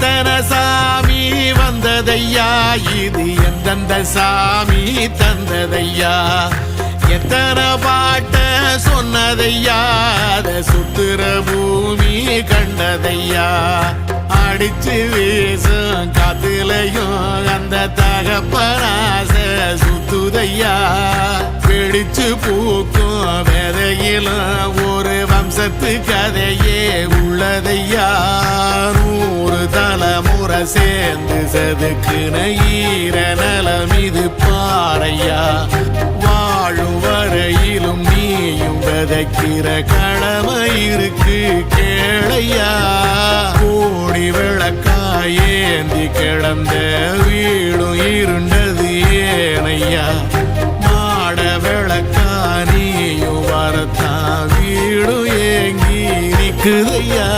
எத்தனை சாமி வந்ததையா, இது எந்தெந்த சாமி தந்ததையா, எத்தனை பாட்ட சொன்னதையா, அத சுத்துற பூமி கண்டதையா, அடிச்சு வீசும் காத்துலையும் அந்த தகப்பனாச சுத்துதையா, பிடிச்சு பூக்கும் விதையிலும் ஒரு வம்சத்து கதையே உள்ளதையா, 100 தலைமுறை சேர்ந்து செதுக்குன ஈர நலம் இது பாறையா, வாழும் வரையிலும் நீயும் விதைக்கிற கடமை இருக்கு கேளையா, கோடி விளக்காயேந்தி கிடந்த வீடும் இருண்டது ஏனையா, மாட விளக்கா நீயும் வரத்தான் வீடும் ஏங்கி நிக்குதையா.